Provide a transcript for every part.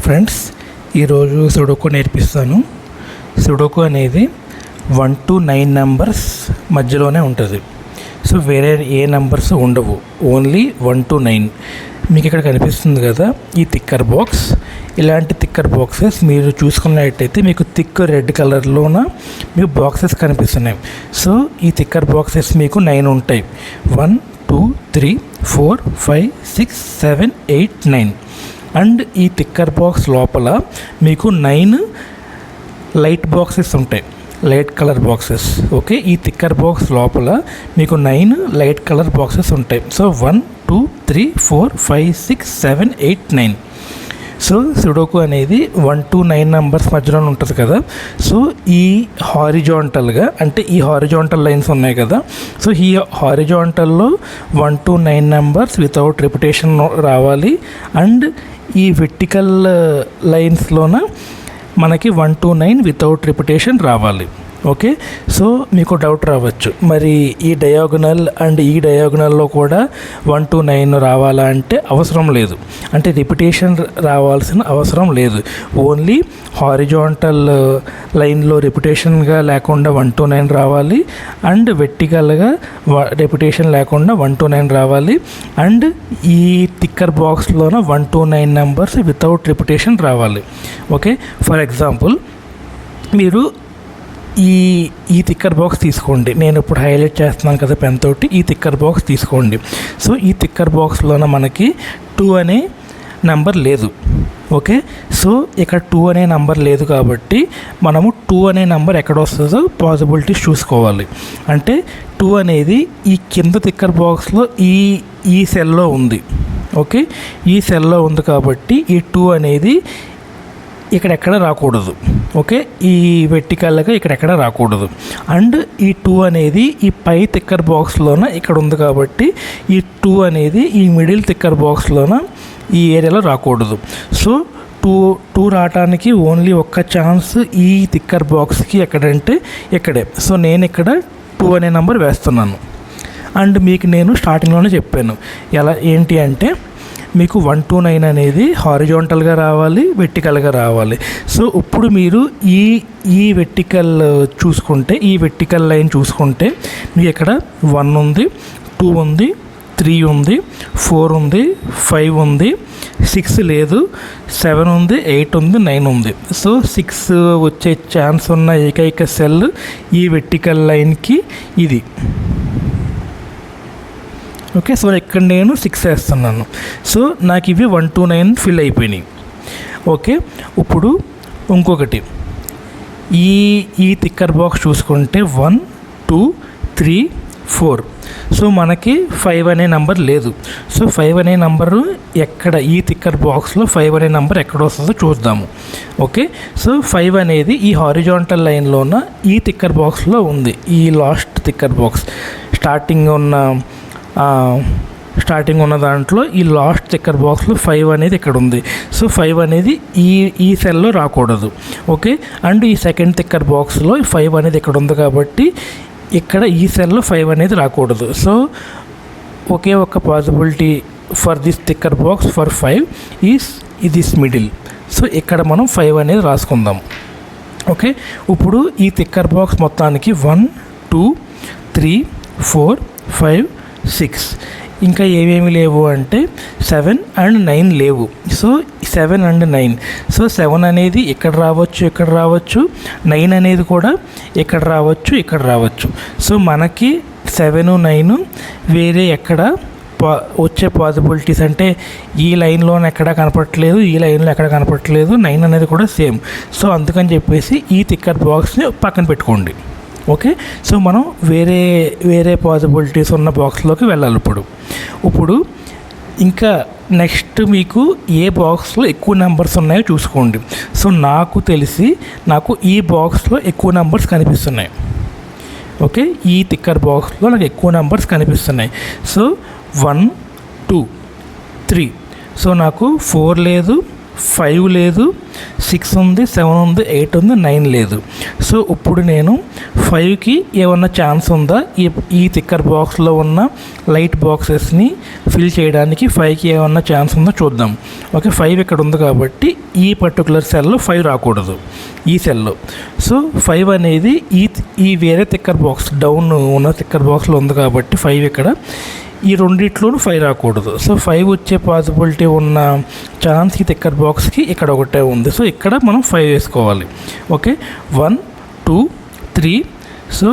Friends, ఈరోజు sudoku నేర్పిస్తాను. Sudoku అనేది 1 to 9 నెంబర్స్ మధ్యలోనే ఉంటుంది. సో వేరే ఏ నెంబర్స్ ఉండవు, ఓన్లీ 1 to 9. మీకు ఇక్కడ కనిపిస్తుంది కదా ఈ టిక్కర్ బాక్స్. ఇలాంటి టిక్కర్ బాక్సెస్ మీరు చూసుకున్నట్టయితే మీకు థిక్ రెడ్ కలర్లోన మీకు బాక్సెస్ కనిపిస్తున్నాయి. సో ఈ టిక్కర్ బాక్సెస్ మీకు 9 ఉంటాయి. 1 2 3 4 5 6 7 8 9. అండ్ ఈ టిక్కర్ బాక్స్ లోపల మీకు 9 లైట్ బాక్సెస్ ఉంటాయి, లైట్ కలర్ బాక్సెస్. ఓకే, ఈ టిక్కర్ బాక్స్ లోపల మీకు 9 లైట్ కలర్ బాక్సెస్ ఉంటాయి. సో 1 2 3 4 5 6 7 8 9. సో సుడోకు అనేది 1 to 9 నెంబర్స్ మధ్యలో ఉంటుంది కదా. సో ఈ హారిజాంటల్గా, అంటే ఈ హారిజాంటల్ లైన్స్ ఉన్నాయి కదా, సో ఈ హారిజాంటల్లో 1 to 9 నెంబర్స్ వితౌట్ రిపిటేషన్ రావాలి. అండ్ ఈ వెర్టికల్ లైన్స్లోన మనకి 1 to 9 వితౌట్ రిపిటేషన్ రావాలి. ఓకే, సో మీకు డౌట్ రావచ్చు, మరి ఈ డయాగోనల్ అండ్ ఈ డయాగోనల్లో కూడా 1 to 9 రావాలా అంటే అవసరం లేదు. అంటే రిపిటేషన్ రావాల్సిన అవసరం లేదు. ఓన్లీ హారిజాంటల్ లైన్లో రిపిటేషన్గా లేకుండా 1 to 9 రావాలి. అండ్ వెర్టికల్గా రిపిటేషన్ లేకుండా 1 to 9 రావాలి. అండ్ ఈ టిక్కర్ బాక్స్లోన 1 to 9 నెంబర్స్ వితౌట్ రిపిటేషన్ రావాలి. ఓకే, ఫర్ ఎగ్జాంపుల్ మీరు ఈ టిక్కర్ బాక్స్ తీసుకోండి. నేను ఇప్పుడు హైలైట్ చేస్తున్నాను కదా పెన్ తోటి. ఈ టిక్కర్ బాక్స్ తీసుకోండి. సో ఈ టిక్కర్ బాక్స్లోన మనకి 2 అనే నెంబర్ లేదు. ఓకే, సో ఇక్కడ 2 అనే నెంబర్ లేదు కాబట్టి మనము 2 అనే నెంబర్ ఎక్కడ వస్తుందో పాసిబిలిటీస్ చూసుకోవాలి. అంటే 2 అనేది ఈ కింద టిక్కర్ బాక్స్లో ఈ సెల్లో ఉంది. ఓకే, ఈ సెల్లో ఉంది కాబట్టి ఈ 2 అనేది ఇక్కడెక్కడ రాకూడదు. ఓకే, ఈ వెర్టికల్గా ఇక్కడెక్కడ రాకూడదు. అండ్ ఈ 2 అనేది ఈ పై టిక్కర్ బాక్స్లోన ఇక్కడ ఉంది కాబట్టి ఈ 2 అనేది ఈ మిడిల్ టిక్కర్ బాక్స్లోన ఈ ఏరియాలో రాకూడదు. సో 2 రావడానికి ఓన్లీ ఒక్క ఛాన్స్ ఈ టిక్కర్ బాక్స్కి ఎక్కడంటే ఇక్కడే. సో నేను ఇక్కడ 2 అనే నెంబర్ వేస్తున్నాను. అండ్ మీకు నేను స్టార్టింగ్లోనే చెప్పాను ఏంటి అంటే మీకు 1 to 9 అనేది హారిజాంటల్గా రావాలి, వెర్టికల్గా రావాలి. సో ఇప్పుడు మీరు ఈ వెర్టికల్ చూసుకుంటే, ఈ వెర్టికల్ లైన్ చూసుకుంటే మీకు ఇక్కడ 1 ఉంది, 2 ఉంది, 3 ఉంది, 4 ఉంది, 5 ఉంది, 6 లేదు, 7 ఉంది, 8 ఉంది, 9 ఉంది. సో 6 వచ్చే ఛాన్స్ ఉన్న ఏకైక సెల్ ఈ వెర్టికల్ లైన్కి ఇది. ఓకే, సో ఇక్కడ నేను 6 వేస్తున్నాను. సో నాకు ఇవి 1 to 9 ఫిల్ అయిపోయినాయి. ఓకే, ఇప్పుడు ఇంకొకటి ఈ టిక్కర్ బాక్స్ చూసుకుంటే 1 2 3 4. సో మనకి 5 అనే నెంబర్ లేదు. సో 5 అనే నెంబరు ఎక్కడ, ఈ టిక్కర్ బాక్స్లో 5 అనే నెంబర్ ఎక్కడ వస్తుందో చూద్దాము. ఓకే, సో 5 అనేది ఈ హారిజాంటల్ లైన్లోన ఈ టిక్కర్ బాక్స్లో ఉంది. ఈ లాస్ట్ టిక్కర్ బాక్స్ స్టార్టింగ్ ఉన్న దాంట్లో ఈ లాస్ట్ టిక్కర్ బాక్స్లో 5 అనేది ఇక్కడ ఉంది. సో 5 అనేది ఈ సెల్లో రాకూడదు. ఓకే, అండ్ ఈ సెకండ్ టిక్కర్ బాక్స్లో 5 అనేది ఇక్కడ ఉంది కాబట్టి ఇక్కడ ఈ సెల్లో 5 అనేది రాకూడదు. సో ఒకే ఒక possibility for this ticker box for 5 is this middle. So ఇక్కడ మనం 5 అనేది రాసుకుందాం. ఓకే, ఇప్పుడు ఈ టిక్కర్ బాక్స్ మొత్తానికి 1 2 3 4 5 6 ఇంకా ఏమేమి లేవు అంటే 7 and 9 లేవు. So 7 and 9. సో 7 అనేది ఇక్కడ రావచ్చు, ఇక్కడ రావచ్చు. 9 అనేది కూడా ఇక్కడ రావచ్చు, ఇక్కడ రావచ్చు. సో మనకి 7 9 వేరే ఎక్కడ వచ్చే పాసిబిలిటీస్ అంటే ఈ లైన్లోనే ఎక్కడ కనపడట్లేదు, ఈ లైన్లో ఎక్కడ కనపడట్లేదు. 9 అనేది కూడా సేమ్. సో అందుకని చెప్పేసి ఈ టిక్కర్ బాక్స్ని పక్కన పెట్టుకోండి. ఓకే, సో మనం వేరే పాసిబిలిటీస్ ఉన్న బాక్స్లోకి వెళ్ళాలి. ఇప్పుడు ఇంకా నెక్స్ట్ మీకు ఏ బాక్స్లో ఎక్కువ నెంబర్స్ ఉన్నాయో చూసుకోండి. సో నాకు తెలిసి ఈ బాక్స్లో ఎక్కువ నెంబర్స్ కనిపిస్తున్నాయి. ఓకే, ఈ టిక్కర్ బాక్స్లో నాకు ఎక్కువ నెంబర్స్ కనిపిస్తున్నాయి. సో 1 2 3. సో నాకు 4 లేదు, 5 లేదు, 6 ఉంది, 7 ఉంది, 8 ఉంది, 9 లేదు. సో ఇప్పుడు నేను 5కి ఏమన్నా ఛాన్స్ ఉందా ఈ టిక్కర్ బాక్స్లో ఉన్న లైట్ బాక్సెస్ని ఫిల్ చేయడానికి 5కి ఏమన్నా ఛాన్స్ ఉందో చూద్దాం. ఓకే, 5 ఇక్కడ ఉంది కాబట్టి ఈ పర్టికులర్ సెల్లో 5 రాకూడదు ఈ సెల్లో. సో 5 అనేది ఈ వేరే టిక్కర్ బాక్స్ డౌన్ ఉన్న టిక్కర్ బాక్స్లో ఉంది కాబట్టి 5 ఇక్కడ, ఈ రెండిట్లోనూ 5 రాకూడదు. సో 5 వచ్చే పాసిబిలిటీ ఉన్న ఛాన్స్ ఈ టిక్కర్ బాక్స్కి ఇక్కడ ఒకటే ఉంది. సో ఇక్కడ మనం 5 వేసుకోవాలి. ఓకే, 1 2 3. సో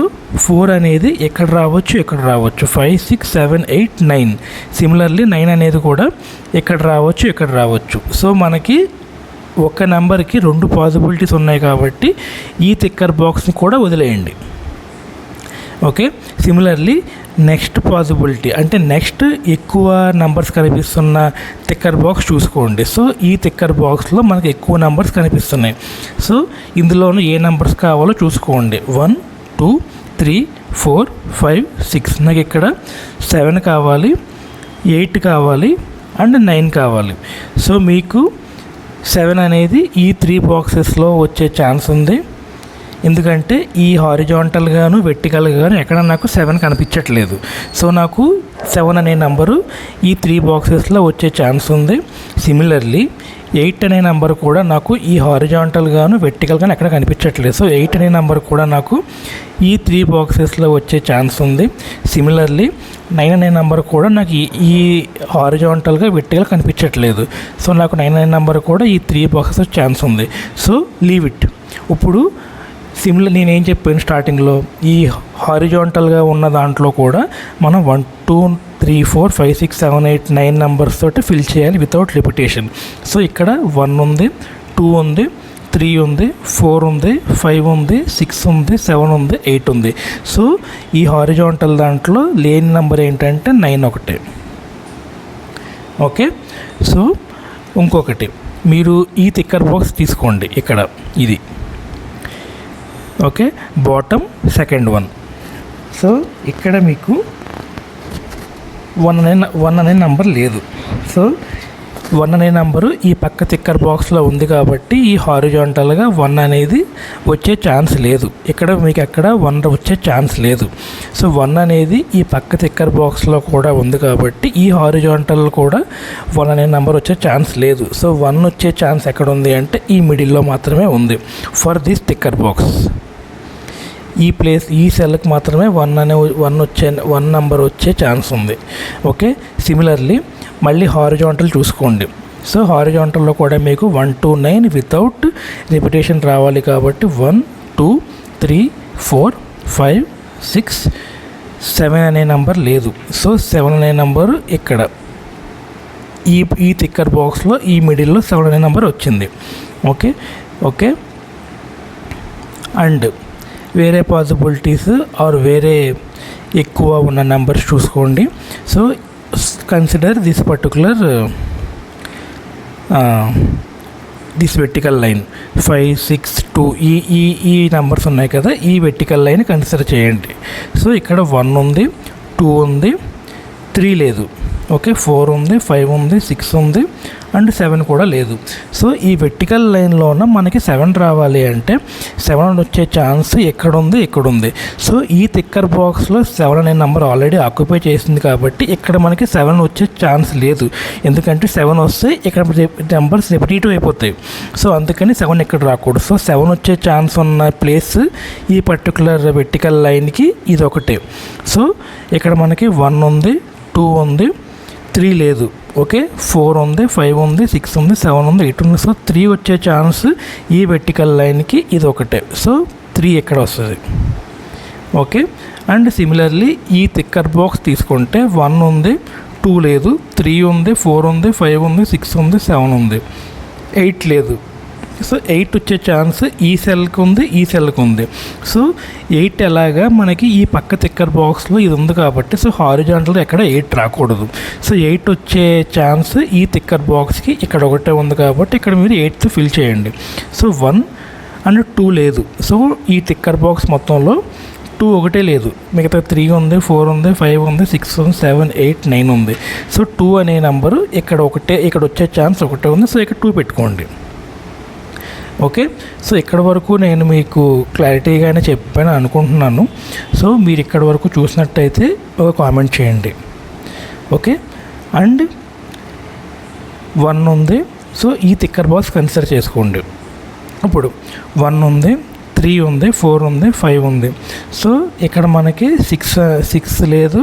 4 అనేది ఎక్కడ రావచ్చు, ఇక్కడ రావచ్చు. 5 6 7 8 9. సిమిలర్లీ 9 అనేది కూడా ఎక్కడ రావచ్చు, ఇక్కడ రావచ్చు. సో మనకి ఒక నెంబర్కి 2 పాసిబిలిటీస్ ఉన్నాయి కాబట్టి ఈ టిక్కర్ బాక్స్ని కూడా వదిలేయండి. ఓకే, సిమిలర్లీ నెక్స్ట్ పాసిబిలిటీ అంటే నెక్స్ట్ ఎక్కువ నెంబర్స్ కనిపిస్తున్న టిక్కర్ బాక్స్ చూసుకోండి. సో ఈ టిక్కర్ బాక్స్లో మనకి ఎక్కువ నెంబర్స్ కనిపిస్తున్నాయి. సో ఇందులోనూ ఏ నెంబర్స్ కావాలో చూసుకోండి. 1 2 3 4 5 6. నాకు ఇక్కడ 7 కావాలి, 8 కావాలి అండ్ 9 కావాలి. సో మీకు 7 అనేది ఈ 3 బాక్సెస్లో వచ్చే ఛాన్స్ ఉంది. ఎందుకంటే ఈ హారిజాంటల్గాను వెర్టికల్గాను ఎక్కడ నాకు 7 కనిపించట్లేదు. సో నాకు 7 అనే నెంబరు ఈ 3 బాక్సెస్లో వచ్చే ఛాన్స్ ఉంది. సిమిలర్లీ 8 అనే నెంబర్ కూడా నాకు ఈ హారిజాంటల్గాను వెర్టికల్గాను ఎక్కడ కనిపించట్లేదు. సో 8 అనే నెంబర్ కూడా నాకు ఈ 3 బాక్సెస్లో వచ్చే ఛాన్స్ ఉంది. సిమిలర్లీ 9 అనే నెంబర్ కూడా నాకు ఈ హారిజాంటల్గా వెర్టికల్ కనిపించట్లేదు. సో నాకు 9 అనే నెంబర్ కూడా ఈ 3 బాక్సెస్ ఛాన్స్ ఉంది. So leave it. ఇప్పుడు సిమిలర్ నేనేం చెప్పాను స్టార్టింగ్లో, ఈ హారిజాంటల్గా ఉన్న దాంట్లో కూడా మనం 1 2 3 4 5 6 7 8 9 నెంబర్స్ తోటి ఫిల్ చేయాలి వితౌట్ రిపిటేషన్. సో ఇక్కడ 1 ఉంది, 2 ఉంది, 3 ఉంది, 4 ఉంది, 5 ఉంది, 6 ఉంది, 7 ఉంది, 8 ఉంది. సో ఈ హారిజాంటల్ దాంట్లో లేని నెంబర్ ఏంటంటే 9 ఒకటే. ఓకే, సో ఇంకొకటి మీరు ఈ టిక్కర్ బాక్స్ తీసుకోండి. ఇక్కడ ఇది okay, bottom second one. So ఇక్కడ మీకు 1 అనే నెంబర్ లేదు. సో 1 అనే నెంబరు ఈ పక్క టిక్కర్ బాక్స్లో ఉంది కాబట్టి ఈ హారిజాంటల్గా 1 అనేది వచ్చే ఛాన్స్ లేదు. ఇక్కడ మీకు ఎక్కడ 1 వచ్చే ఛాన్స్ లేదు. సో 1 అనేది ఈ పక్క టిక్కర్ బాక్స్లో కూడా ఉంది కాబట్టి ఈ హారిజాంటల్ కూడా 1 అనే నెంబర్ వచ్చే ఛాన్స్ లేదు. సో 1 వచ్చే ఛాన్స్ ఎక్కడ ఉంది అంటే ఈ మిడిల్లో మాత్రమే ఉంది ఫర్ దిస్ టిక్కర్ బాక్స్. ఈ సెల్కి మాత్రమే 1 నెంబర్ వచ్చే ఛాన్స్ ఉంది. ఓకే, సిమిలర్లీ మళ్ళీ హారిజాంటల్ చూసుకోండి. సో హారిజాంటల్లో కూడా మీకు 1 2 9 వితౌట్ రిపిటేషన్ రావాలి కాబట్టి 1 2 3 4 5 6 7 అనే నెంబర్ లేదు. సో 7 అనే నెంబరు ఇక్కడ ఈ టిక్కర్ బాక్స్లో ఈ మిడిల్లో 7 అనే నెంబర్ వచ్చింది. ఓకే ఓకే అండ్ వేరే పాసిబిలిటీస్ ఆర్ వేరే ఎక్కువ ఉన్న నెంబర్స్ చూసుకోండి. So consider this particular this vertical line 5 6 2 ఈ నెంబర్స్ ఉన్నాయి కదా, ఈ వెర్టికల్ లైన్ కన్సిడర్ చేయండి. సో ఇక్కడ 1 ఉంది, 2 ఉంది, 3 లేదు. ఓకే, 4 ఉంది, 5 ఉంది, 6 ఉంది అండ్ 7 కూడా లేదు. సో ఈ వెర్టికల్ లైన్లోన మనకి 7 రావాలి అంటే 7 వచ్చే ఛాన్స్ ఎక్కడుంది, ఇక్కడుంది. సో ఈ టిక్కర్ బాక్స్లో 7 అనే నెంబర్ ఆల్రెడీ ఆక్యుపై చేసింది కాబట్టి ఇక్కడ మనకి 7 వచ్చే ఛాన్స్ లేదు. ఎందుకంటే 7 వస్తే ఇక్కడ నెంబర్స్ రిపిటేటివ్ అయిపోతాయి. సో అందుకని 7 ఇక్కడ రాకూడదు. సో 7 వచ్చే ఛాన్స్ ఉన్న ప్లేస్ ఈ పర్టికులర్ వెర్టికల్ లైన్కి ఇది ఒకటే. సో ఇక్కడ మనకి 1 ఉంది, 2 ఉంది, 3 లేదు. ఓకే, 4 ఉంది, 5 ఉంది, 6 ఉంది, 7 ఉంది, 8 ఉంది. సో 3 వచ్చే ఛాన్స్ ఈ వెర్టికల్ లైన్కి ఇది ఒకటే. సో 3 ఎక్కడ వస్తుంది. ఓకే, అండ్ సిమిలర్లీ ఈ టిక్కర్ బాక్స్ తీసుకుంటే 1 ఉంది, 2 లేదు, 3 ఉంది, 4 ఉంది, 5 ఉంది, 6 ఉంది, 7 ఉంది, 8 లేదు. సో 8 వచ్చే ఛాన్స్ ఈ సెల్కి ఉంది, ఈ సెల్కి ఉంది. సో 8 ఎలాగా మనకి ఈ పక్క టిక్కర్ బాక్స్లో ఇది ఉంది కాబట్టి సో హారిజాంటల్గా ఎక్కడ 8 రాకూడదు. సో 8 వచ్చే ఛాన్స్ ఈ టిక్కర్ బాక్స్కి ఇక్కడ ఒకటే ఉంది కాబట్టి ఇక్కడ మీరు 8th ఫిల్ చేయండి. సో 1 అండ్ 2 లేదు. సో ఈ టిక్కర్ బాక్స్ మొత్తంలో 2 ఒకటే లేదు, మిగతా 3 ఉంది, 4 ఉంది, 5 ఉంది, 6 ఉంది, 7, 8, 9 ఉంది. సో 2 అనే నెంబరు ఇక్కడ ఒకటే, ఇక్కడ వచ్చే ఛాన్స్ ఒకటే ఉంది. సో ఇక్కడ 2 పెట్టుకోండి. ఓకే, సో ఇక్కడ వరకు నేను మీకు క్లారిటీగానే చెప్పాను అనుకుంటున్నాను. సో మీరు ఇక్కడ వరకు చూసినట్టయితే ఒక కామెంట్ చేయండి. ఓకే, అండ్ 1 ఉంది. సో ఈ టిక్కర్ బాక్స్ కన్సిడర్ చేసుకోండి. ఇప్పుడు 1 ఉంది, 3 ఉంది, 4 ఉంది, 5 ఉంది. సో ఇక్కడ మనకి 6 లేదు,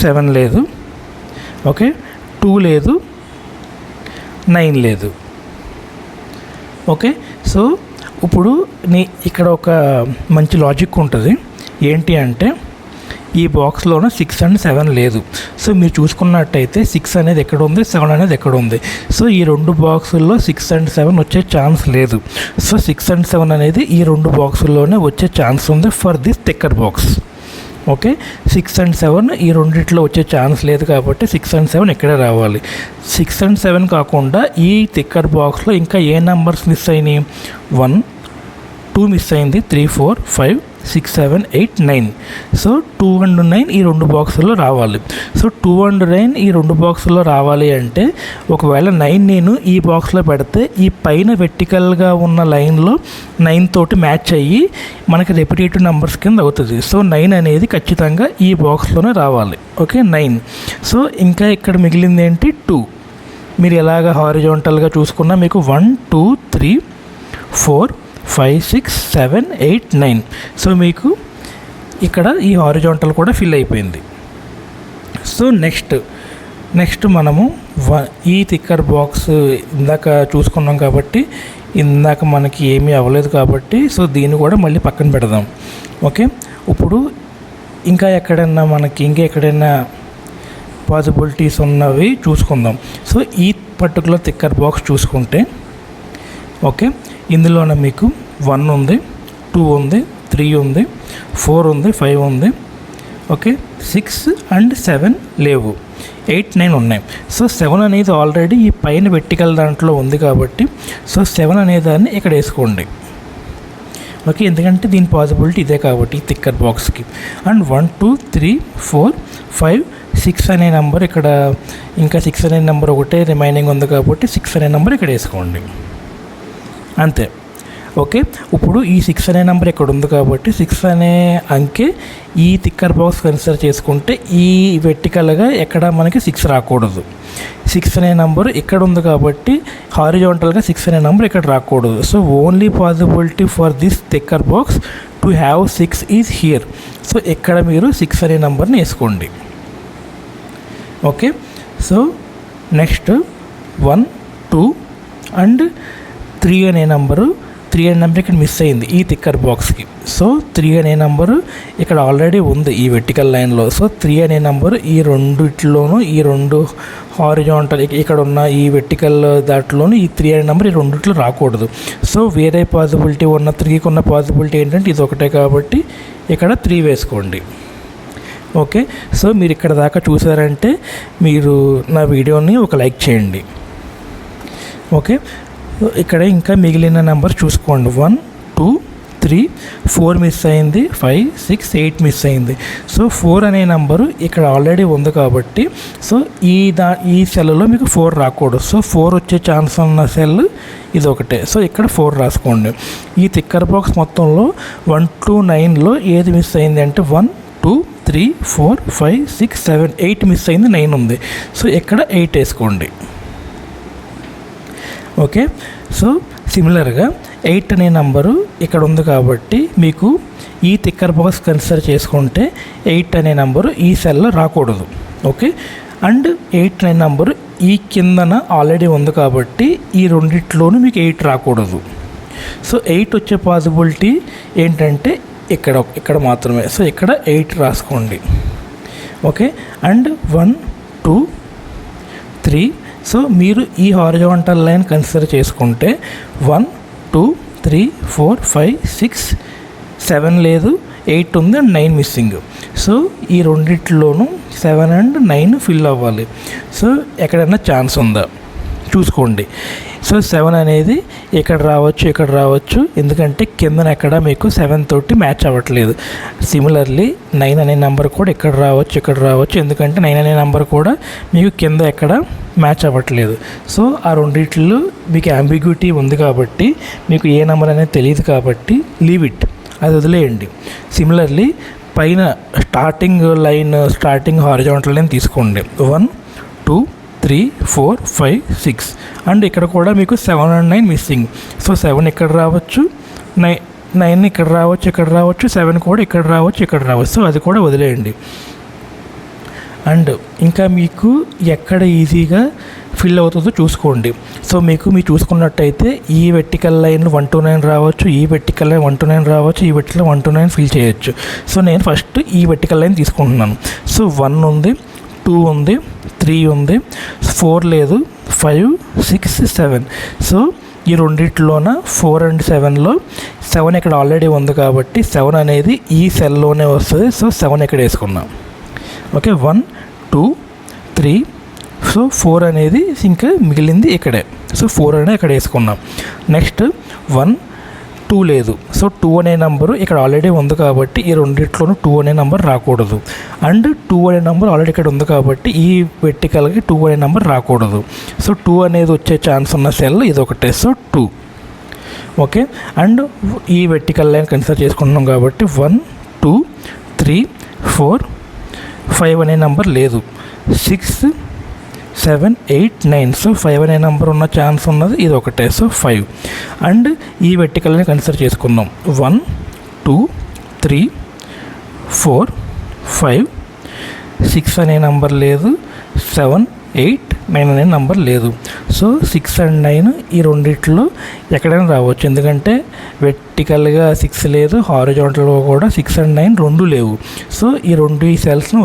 7 లేదు, ఓకే, 2 లేదు, 9 లేదు. ఓకే, సో ఇప్పుడు ఇక్కడ ఒక మంచి లాజిక్ ఉంటుంది. ఏంటి అంటే ఈ బాక్స్లోనే 6 అండ్ 7 లేదు. సో మీరు చూసుకున్నట్టయితే 6 అనేది ఎక్కడ ఉంది, 7 అనేది ఎక్కడ ఉంది. సో ఈ 2 బాక్సుల్లో 6 అండ్ 7 వచ్చే ఛాన్స్ లేదు. సో 6 అండ్ 7 అనేది ఈ 2 బాక్సుల్లోనే వచ్చే ఛాన్స్ ఉంది for this ticker box. Okay, 6 and 7 ఈ రెండిట్లో వచ్చే ఛాన్స్ లేదు కాబట్టి 6 అండ్ 7 ఇక్కడే రావాలి. 6 అండ్ 7 కాకుండా ఈ టిక్కర్ బాక్స్లో ఇంకా ఏ నెంబర్స్ మిస్ అయినాయి? 1, 2 మిస్ అయింది, 3, 4, 5, 6, 7, 8, 9. సో 2 and 9 ఈ 2 బాక్సుల్లో రావాలి. సో 2 and 9 ఈ 2 బాక్సుల్లో రావాలి అంటే ఒకవేళ 9 నేను ఈ బాక్స్లో పెడితే ఈ పైన వెర్టికల్గా ఉన్న లైన్లో 9 తోటి మ్యాచ్ అయ్యి మనకి రెపిటేటివ్ నెంబర్స్ కింద అవుతుంది. సో 9 అనేది ఖచ్చితంగా ఈ బాక్స్లోనే రావాలి. ఓకే, 9. సో ఇంకా ఇక్కడ మిగిలింది ఏంటి? 2. మీరు ఎలాగ హారిజాంటల్గా చూసుకున్నా మీకు 1, 2, 3, 4, 5, 6, 7, 8, 9. సో మీకు ఇక్కడ ఈ హారిజాంటల్ కూడా ఫిల్ అయిపోయింది. సో నెక్స్ట్ మనము ఈ టిక్కర్ బాక్స్ ఇందాక చూసుకున్నాం కాబట్టి ఇందాక మనకి ఏమీ అవ్వలేదు కాబట్టి సో దీన్ని కూడా మళ్ళీ పక్కన పెడదాం. ఓకే, ఇప్పుడు ఇంకా ఎక్కడైనా పాసిబిలిటీస్ ఉన్నవి చూసుకుందాం. సో ఈ పర్టికులర్ టిక్కర్ బాక్స్ చూసుకుంటే ఓకే, ఇందులోనే మీకు 1 ఉంది, 2 ఉంది, 3 ఉంది, 4 ఉంది, 5 ఉంది, ఓకే, 6 and 7 లేవు, 8, 9 ఉన్నాయి. సో 7 అనేది ఆల్రెడీ ఈ పైన వెర్టికల్ దాంట్లో ఉంది కాబట్టి సో 7 అనే దాన్ని ఇక్కడ వేసుకోండి. ఓకే, ఎందుకంటే దీని పాసిబిలిటీ ఇదే కాబట్టి ఈ టిక్కర్ బాక్స్కి. అండ్ 1, 2, 3, 4, 5, 6 అనే నెంబర్ ఇక్కడ, ఇంకా 6 అనే నెంబర్ ఒకటే రిమైనింగ్ ఉంది కాబట్టి 6 అనే నెంబర్ ఇక్కడ వేసుకోండి. అంతే. ఓకే, ఇప్పుడు ఈ 6 అనే నెంబర్ ఇక్కడ ఉంది కాబట్టి 6 అనే అంకె ఈ టిక్కర్ బాక్స్ కన్సిడర్ చేసుకుంటే ఈ వెర్టికల్గా ఎక్కడ మనకి 6 రాకూడదు. 6 అనే నెంబర్ ఇక్కడ ఉంది కాబట్టి హారిజాంటల్గా 6 అనే నెంబర్ ఇక్కడ రాకూడదు. So only possibility for this ticker box to have 6 is here. So ఇక్కడ మీరు 6 అనే నెంబర్ని వేసుకోండి. ఓకే, సో నెక్స్ట్ 1, 2 అండ్ 3 అనే నెంబరు ఇక్కడ మిస్ అయింది ఈ టిక్కర్ బాక్స్కి. సో 3 అనే నెంబరు ఇక్కడ ఆల్రెడీ ఉంది ఈ వెర్టికల్ లైన్లో. సో 3 అనే నెంబరు ఈ రెండిట్లోనూ, ఈ 2 హారిజాంటల్ ఇక్కడ ఉన్న ఈ వెర్టికల్ దాంట్లోనూ ఈ 3 అనే నెంబర్ ఈ రెండిట్లో రాకూడదు. సో వేరే పాసిబిలిటీ ఉన్న 3కి ఉన్న పాసిబిలిటీ ఏంటంటే ఇది ఒకటే కాబట్టి ఇక్కడ 3 వేసుకోండి. ఓకే, సో మీరు ఇక్కడ దాకా చూసారంటే మీరు నా వీడియోని ఒక లైక్ చేయండి. ఓకే, ఇక్కడ ఇంకా మిగిలిన నెంబర్ చూసుకోండి. 1, 2, 3, 4 మిస్ అయింది, 5, 6, 8 మిస్ అయింది. సో 4 అనే నెంబరు ఇక్కడ ఆల్రెడీ ఉంది కాబట్టి సో ఈ సెల్లో మీకు 4 రాకూడదు. సో 4 వచ్చే ఛాన్స్ ఉన్న సెల్ ఇది ఒకటే. సో ఇక్కడ 4 రాసుకోండి. ఈ టిక్కర్ బాక్స్ మొత్తంలో 1 to 9లో ఏది మిస్ అయింది అంటే 1, 2, 3, 4, 5, 6, 7, 8 మిస్ అయింది, 9 ఉంది. సో ఇక్కడ 8 వేసుకోండి. ఓకే, సో సిమిలర్గా 8 అనే నెంబరు ఇక్కడ ఉంది కాబట్టి మీకు ఈ టిక్కర్ బాక్స్ కన్సిడర్ చేసుకుంటే 8 అనే నెంబరు ఈ సెల్లో రాకూడదు. ఓకే, అండ్ 8 అనే నెంబరు ఈ కిందన ఆల్రెడీ ఉంది కాబట్టి ఈ రెండిట్లోనూ మీకు 8 రాకూడదు. సో 8 వచ్చే పాసిబిలిటీ ఏంటంటే ఇక్కడ మాత్రమే. సో ఇక్కడ 8 రాసుకోండి. Okay, and 1, 2, 3. సో మీరు ఈ హారిజాంటల్ లైన్ కన్సిడర్ చేసుకుంటే 1, 2, 3, 4, 5, 6, 7 లేదు, 8 ఉంది అండ్ 9 మిస్సింగ్. సో ఈ రెండిట్లోనూ 7 and 9 ఫిల్ అవ్వాలి. సో ఎక్కడైనా ఛాన్స్ ఉందా? చూసుకోండి. సో 7 అనేది ఇక్కడ రావచ్చు, ఎందుకంటే కిందన ఎక్కడ మీకు 7 తోటి మ్యాచ్ అవ్వట్లేదు. సిమిలర్లీ 9 అనే నెంబర్ కూడా ఇక్కడ రావచ్చు, ఎందుకంటే 9 అనే నెంబర్ కూడా మీకు కింద ఎక్కడ మ్యాచ్ అవ్వట్లేదు. సో ఆ రెండిట్లో మీకు అంబిగ్యూటీ ఉంది కాబట్టి, మీకు ఏ నెంబర్ అనేది తెలియదు కాబట్టి లీవ్ ఇట్, అది వదిలేయండి. సిమిలర్లీ పైన స్టార్టింగ్ హారిజాంటల్ లైన్ తీసుకోండి. 1 2 3 4 5 6 అండ్ ఇక్కడ కూడా మీకు 7 and 9 మిస్సింగ్. సో 7 ఇక్కడ రావచ్చు, 9 ఇక్కడ రావచ్చు, 7 కూడా ఇక్కడ రావచ్చు. సో అది కూడా వదిలేయండి. అండ్ ఇంకా మీకు ఎక్కడ ఈజీగా ఫిల్ అవుతుందో చూసుకోండి. సో మీరు చూసుకున్నట్టయితే ఈ వెర్టికల్ లైన్ 1 to 9 రావచ్చు, ఈ వెర్టికల్ లైన్ 1 to 9 రావచ్చు, ఈ వెర్టికల్ 1 to 9 ఫిల్ చేయొచ్చు. సో నేను ఫస్ట్ ఈ వెర్టికల్ లైన్ తీసుకుంటున్నాను. సో 1 ఉంది, 2 ఉంది, 3 ఉంది, 4 లేదు, 5 6 7. సో ఈ రెండిట్లోన 4 and 7లో 7 ఇక్కడ ఆల్రెడీ ఉంది కాబట్టి 7 అనేది ఈ సెల్లోనే వస్తుంది. సో 7 ఇక్కడ వేసుకున్నాం. ఓకే, 1 2 3. సో 4 అనేది ఇంకా మిగిలింది ఇక్కడే. సో 4 అనేది ఇక్కడ వేసుకున్నాం. నెక్స్ట్ 1 2 లేదు. సో 2 అనే నెంబరు ఇక్కడ ఆల్రెడీ ఉంది కాబట్టి ఈ రెండిట్లోనూ 2 అనే నెంబర్ రాకూడదు. అండ్ 2 అనే నెంబర్ ఆల్రెడీ ఇక్కడ ఉంది కాబట్టి ఈ వెర్టికల్కి 2 అనే నెంబర్ రాకూడదు. సో 2 అనేది వచ్చే ఛాన్స్ ఉన్న సెల్ ఇది ఒకటే. సో 2. ఓకే, అండ్ ఈ వెర్టికల్ లైన్ కన్సిడర్ చేసుకుంటున్నాం కాబట్టి 1 2 3 4 5 అనే నెంబర్ లేదు. 6 7 8 9. సో 5 అనే నెంబర్ ఉన్న ఛాన్స్ ఉన్నది ఇది ఒకటే. సో 5. అండ్ ఈ వెర్టికల్ని కన్సిడర్ చేసుకుందాం. 1 2 3 4 5 6 అనే నెంబర్ లేదు, 7 8 9 అనే నెంబర్ లేదు. సో 6 and 9 ఈ రెండిట్లో ఎక్కడైనా రావచ్చు, ఎందుకంటే వెర్టికల్గా 6 లేదు, హారిజాంటల్గా కూడా 6 and 9 రెండు లేవు. సో ఈ సెల్స్ను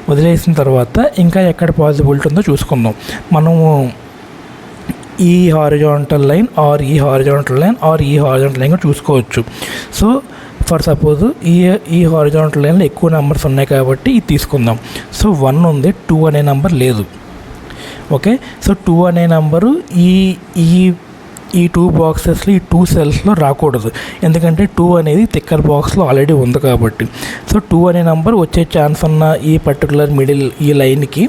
వదిలేసిన తర్వాత ఇంకా ఎక్కడ పాసిబిలిటీ ఉందో చూసుకుందాం. మనము ఈ హారిజాంటల్ లైన్ ఆర్ ఈ హారిజాంటల్ లైన్ కూడా చూసుకోవచ్చు. సో ఫర్ సపోజ్ ఈ హారిజాంటల్ లైన్లో ఎక్కువ నెంబర్స్ ఉన్నాయి కాబట్టి ఇది తీసుకుందాం. సో 1 ఉంది, 2 అనే నెంబర్ లేదు. ఓకే, సో 2 అనే నెంబరు ఈ 2 బాక్సెస్లో ఈ 2 సెల్స్లో రాకూడదు, ఎందుకంటే 2 అనేది థిక్కర్ బాక్స్లో ఆల్రెడీ ఉంది కాబట్టి. సో 2 అనే నెంబర్ వచ్చే ఛాన్స్ ఉన్న ఈ పర్టికులర్ మిడిల్ ఈ లైన్కి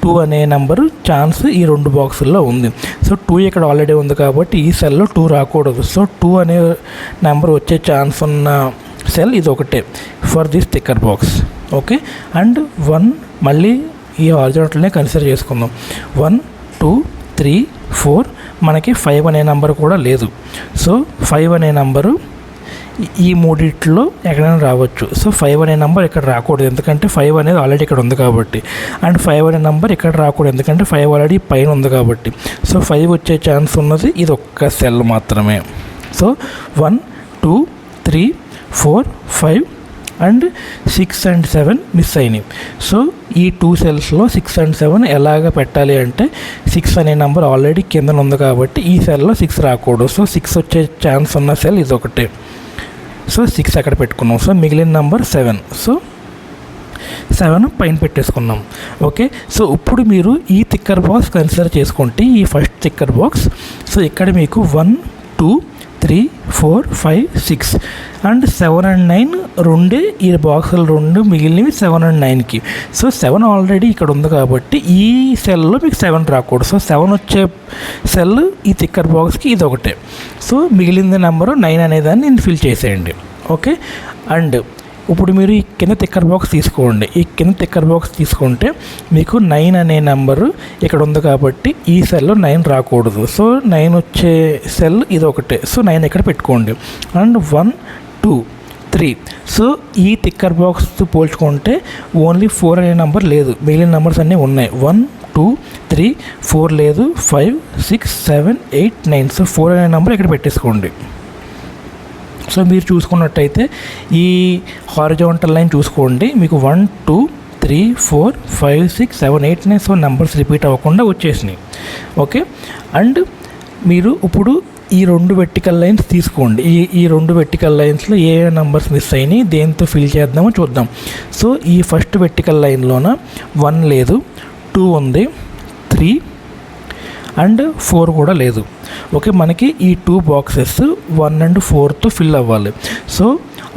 2 అనే నెంబరు ఛాన్స్ ఈ 2 బాక్సుల్లో ఉంది. సో 2 ఇక్కడ ఆల్రెడీ ఉంది కాబట్టి ఈ సెల్లో 2 రాకూడదు. సో 2 అనే నెంబర్ వచ్చే ఛాన్స్ ఉన్న సెల్ ఇది ఒకటే for this thicker box. Okay, and 1 మళ్ళీ ఈ హారిజాంటల్నే కన్సిడర్ చేసుకుందాం. 1 2 3 4 మనకి 5 అనే నెంబర్ కూడా లేదు. సో 5 అనే నెంబరు ఈ మూడిట్లో ఎక్కడైనా రావచ్చు. సో 5 అనే నెంబర్ ఇక్కడ రాకూడదు, ఎందుకంటే 5 అనేది ఆల్రెడీ ఇక్కడ ఉంది కాబట్టి. అండ్ 5 అనే నెంబర్ ఇక్కడ రాకూడదు, ఎందుకంటే 5 ఆల్రెడీ పైన ఉంది కాబట్టి. సో 5 వచ్చే ఛాన్స్ ఉన్నది ఇది ఒక్క సెల్ మాత్రమే. సో 1 2 3 4 5 అండ్ 6 and 7 మిస్ అయినాయి. సో ఈ 2 సెల్స్లో 6 and 7 ఎలాగ పెట్టాలి అంటే 6 అనే నెంబర్ ఆల్రెడీ కింద ఉంది కాబట్టి ఈ సెల్లో 6 రాకూడదు. సో 6 వచ్చే ఛాన్స్ ఉన్న సెల్ ఇది ఒకటే. సో 6 అక్కడ పెట్టుకున్నాం. సో మిగిలిన నెంబర్ 7. సో 7 పైన పెట్టేసుకున్నాం. ఓకే, సో ఇప్పుడు మీరు ఈ థిక్కర్ బాక్స్ కన్సిడర్ చేసుకుంటే ఈ ఫస్ట్ థిక్కర్ బాక్స్. సో ఇక్కడ మీకు 1 2 3 4 5 6 అండ్ 7 and 9 రెండే ఈ బాక్సులు రెండు మిగిలినవి 7 and 9కి. సో 7 ఆల్రెడీ ఇక్కడ ఉంది కాబట్టి ఈ సెల్లో మీకు 7 రాకూడదు. సో 7 వచ్చే సెల్ ఈ థిక్కర్ బాక్స్కి ఇది ఒకటే. సో మిగిలిన నెంబరు 9 అనేదాన్ని నేను ఫిల్ చేసేయండి. ఓకే, అండ్ ఇప్పుడు మీరు ఈ కింద థిక్కర్ బాక్స్ తీసుకోండి. ఈ కింద థిక్కర్ బాక్స్ తీసుకుంటే మీకు 9 అనే నెంబరు ఇక్కడ ఉంది కాబట్టి ఈ సెల్లో 9 రాకూడదు. సో 9 వచ్చే సెల్ ఇది ఒకటే. సో 9 ఇక్కడ పెట్టుకోండి. అండ్ 1 2 3. సో ఈ థిక్కర్ బాక్స్ పోల్చుకుంటే ఓన్లీ 4 అనే నెంబర్ లేదు, మిగిలిన నెంబర్స్ అన్నీ ఉన్నాయి. 1 2 3 4 లేదు, 5 6 7 8 9. సో 4 అనే నెంబర్ ఇక్కడ పెట్టేసుకోండి. సో మీరు చూసుకున్నట్టయితే ఈ హారిజాంటల్ లైన్ చూసుకోండి, మీకు 1 2 3 4 5 6 7 8 9. సో నెంబర్స్ రిపీట్ అవ్వకుండా వచ్చేసినాయి. ఓకే, అండ్ మీరు ఇప్పుడు ఈ 2 వెర్టికల్ లైన్స్ తీసుకోండి. ఈ 2 వెర్టికల్ లైన్స్లో ఏ నెంబర్స్ మిస్ అయినాయి, దేంతో ఫిల్ చేద్దామో చూద్దాం. సో ఈ ఫస్ట్ వెర్టికల్ లైన్లోన 1 లేదు, 2 ఉంది, 3 అండ్ 4 కూడా లేదు. ఓకే, మనకి ఈ 2 బాక్సెస్ 1 and 4తో ఫిల్ అవ్వాలి. సో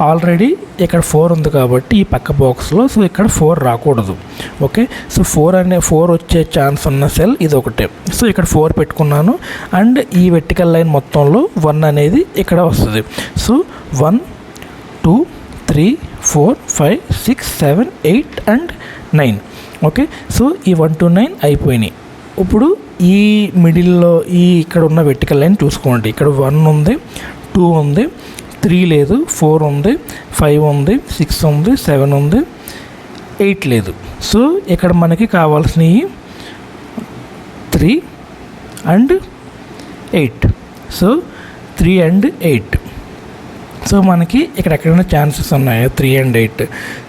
ఆల్రెడీ ఇక్కడ 4 ఉంది కాబట్టి ఈ పక్క బాక్స్లో సో ఇక్కడ 4 రాకూడదు. ఓకే, సో 4 వచ్చే ఛాన్స్ ఉన్న సెల్ ఇది ఒకటే. సో ఇక్కడ 4 పెట్టుకున్నాను అండ్ ఈ వెర్టికల్ లైన్ మొత్తంలో 1 అనేది ఇక్కడ వస్తుంది. So 1 2 3 4 5 6 7 8 and 9. ఓకే, సో ఈ 1 to 9 అయిపోయినాయి. ఇప్పుడు ఈ మిడిల్లో ఇక్కడ ఉన్న వెర్టికల్ లైన్ చూసుకోండి. ఇక్కడ 1 ఉంది, 2 ఉంది, 3 లేదు, 4 ఉంది, 5 ఉంది, 6 ఉంది, 7 ఉంది, 8 లేదు. సో ఇక్కడ మనకి కావాల్సినవి 3 and 8. So 3 and 8. సో మనకి ఇక్కడ ఎక్కడైనా ఛాన్సెస్ ఉన్నాయా 3 and 8?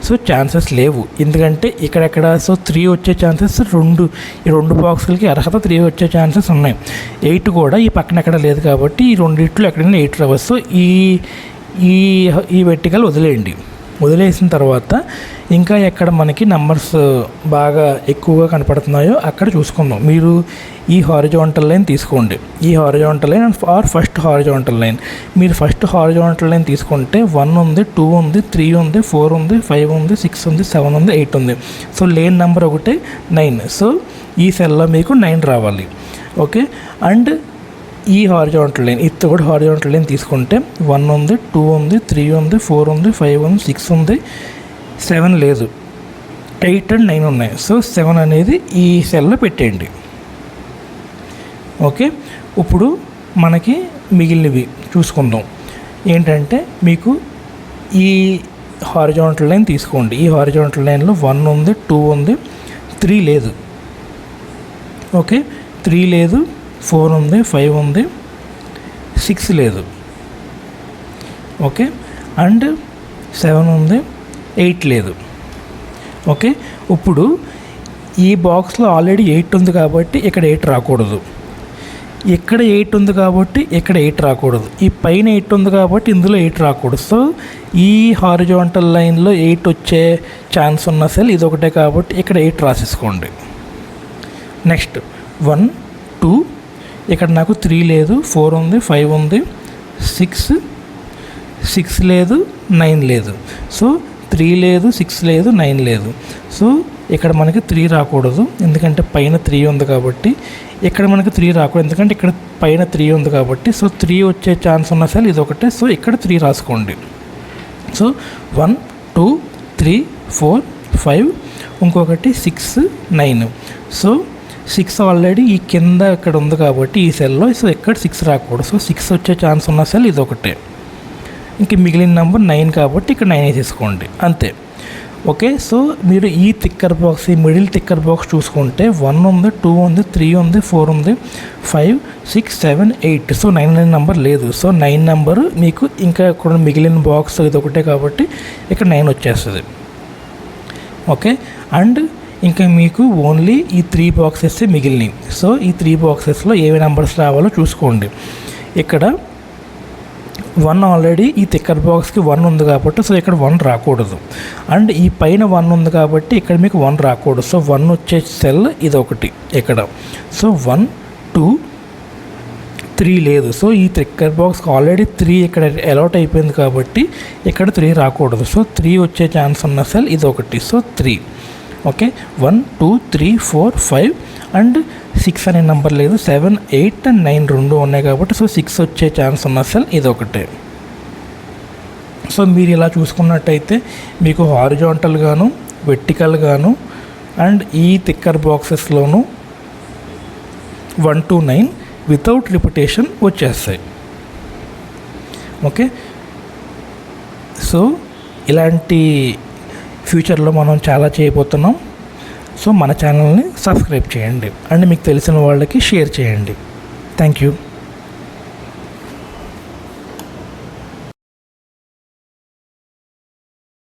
సో ఛాన్సెస్ లేవు, ఎందుకంటే ఇక్కడెక్కడ సో 3 వచ్చే ఛాన్సెస్ ఈ రెండు బాక్సులకి అర్హత 3 వచ్చే ఛాన్సెస్ ఉన్నాయి. 8 కూడా ఈ పక్కన ఎక్కడ లేదు కాబట్టి ఈ రెండిట్లో ఎక్కడైనా 8 రావచ్చు. సో ఈ వెర్టికల్ వదిలేసిన తర్వాత ఇంకా ఎక్కడ మనకి నెంబర్స్ బాగా ఎక్కువగా కనపడుతున్నాయో అక్కడ చూసుకుందాం. మీరు ఈ హారిజాంటల్ లైన్ తీసుకోండి, ఈ horizontal line or first horizontal line. మీరు ఫస్ట్ హారిజాంటల్ లైన్ తీసుకుంటే 1 ఉంది, 2 ఉంది, 3 ఉంది, 4 ఉంది, 5 ఉంది, 6 ఉంది, 7 ఉంది, 8 ఉంది. సో లేన్ నెంబర్ ఒకటే 9. సో ఈ సెల్లో మీకు 9 రావాలి. ఓకే, అండ్ ఈ హారిజాంటల్ లైన్, ఈ థర్డ్ హారిజాంటల్ లైన్ తీసుకుంటే 1 ఉంది, 2 ఉంది, 3 ఉంది, 4 ఉంది, 5 ఉంది, 6 ఉంది, 7 లేదు, 8 and 9 ఉన్నాయి. సో 7 అనేది ఈ సెల్లో పెట్టేయండి. ఓకే, ఇప్పుడు మనకి మిగిలినవి చూసుకుందాం. ఏంటంటే మీకు ఈ హారిజాంటల్ లైన్ తీసుకోండి. ఈ హారిజాంటల్ లైన్లో 1 ఉంది, 2 ఉంది, 3 లేదు. ఓకే, 3 లేదు, 4 ఉంది, 5 ఉంది, 6 లేదు. ఓకే, అండ్ 7 ఉంది, 8 లేదు. ఓకే, ఇప్పుడు ఈ బాక్స్లో ఆల్రెడీ 8 ఉంది కాబట్టి ఇక్కడ 8 రాకూడదు. ఇక్కడ 8 ఉంది కాబట్టి ఇక్కడ 8 రాకూడదు. ఈ పైన 8 ఉంది కాబట్టి ఇందులో 8 రాకూడదు. సో ఈ హారిజాంటల్ లైన్లో 8 వచ్చే ఛాన్స్ ఉన్న సెల్ ఇది ఒకటే కాబట్టి ఇక్కడ 8 రాసేసుకోండి. నెక్స్ట్ 1 2, ఇక్కడ నాకు 3 లేదు, 4 ఉంది, 5 ఉంది, 6 లేదు, 9 లేదు. సో 3 లేదు, 6 లేదు, 9 లేదు. సో ఇక్కడ మనకి 3 రాకూడదు, ఎందుకంటే పైన 3 ఉంది కాబట్టి. ఇక్కడ మనకి 3 రాకూడదు, ఎందుకంటే ఇక్కడ పైన 3 ఉంది కాబట్టి. సో 3 వచ్చే ఛాన్స్ ఉన్న సెల్ ఇది ఒకటే. సో ఇక్కడ 3 రాసుకోండి. సో 1 2 3 4 5, ఇంకొకటి 6 9. సో 6 ఆల్రెడీ ఈ కింద ఇక్కడ ఉంది కాబట్టి ఈ సెల్లో. సో ఇక్కడ 6 రాకూడదు. సో 6 వచ్చే ఛాన్స్ ఉన్న సెల్ ఇది ఒకటే. ఇంక మిగిలిన నెంబర్ 9 కాబట్టి ఇక్కడ 9 వేసేసుకోండి, అంతే. ఓకే, సో మీరు ఈ థిక్కర్ బాక్స్, ఈ మిడిల్ థిక్కర్ బాక్స్ చూసుకుంటే 1 ఉంది, 2 ఉంది, 3 ఉంది, 4 ఉంది, 5 6 7 8. సో 9 అనే నెంబర్ లేదు. సో 9 నెంబరు మీకు ఇంకా ఇక్కడ మిగిలిన బాక్స్ ఇది ఒకటే కాబట్టి ఇక్కడ 9 వచ్చేస్తుంది. ఓకే, అండ్ ఇంకా మీకు ఓన్లీ ఈ 3 బాక్సెస్ మిగిలినవి. సో ఈ 3 బాక్సెస్లో ఏవి నెంబర్స్ రావాలో చూసుకోండి. ఇక్కడ 1 ఆల్రెడీ ఈ థిక్కర్ బాక్స్కి 1 ఉంది కాబట్టి సో ఇక్కడ 1 రాకూడదు. అండ్ ఈ పైన 1 ఉంది కాబట్టి ఇక్కడ మీకు 1 రాకూడదు. సో 1 వచ్చే సెల్ ఇది ఒకటి ఇక్కడ. సో 1 2 3 లేదు. సో ఈ థిక్కర్ బాక్స్కి ఆల్రెడీ 3 ఇక్కడ అలాట్ అయిపోయింది కాబట్టి ఇక్కడ 3 రాకూడదు. సో 3 వచ్చే ఛాన్స్ ఉన్న సెల్ ఇది ఒకటి. సో 3. ఓకే, 1 2 3 4 5 అండ్ 6 అనే నెంబర్ లేదు. 7 8 and 9 రెండు ఉన్నాయి కాబట్టి సో 6 వచ్చే ఛాన్స్ ఉన్న సెల్ ఇది ఒకటే. సో మీరు ఇలా చూసుకున్నట్టయితే మీకు హారిజాంటల్ గాను, వెర్టికల్ గాను అండ్ ఈ థిక్కర్ బాక్సెస్లోను 1 to 9 వితౌట్ రిపిటేషన్ వచ్చేస్తాయి. ఓకే, సో ఇలాంటి ఫ్యూచర్లో మనం చాలా చేయబోతున్నాం. సో మన ఛానల్ని సబ్స్క్రైబ్ చేయండి అండ్ మీకు తెలిసిన వాళ్ళకి షేర్ చేయండి. Thank you.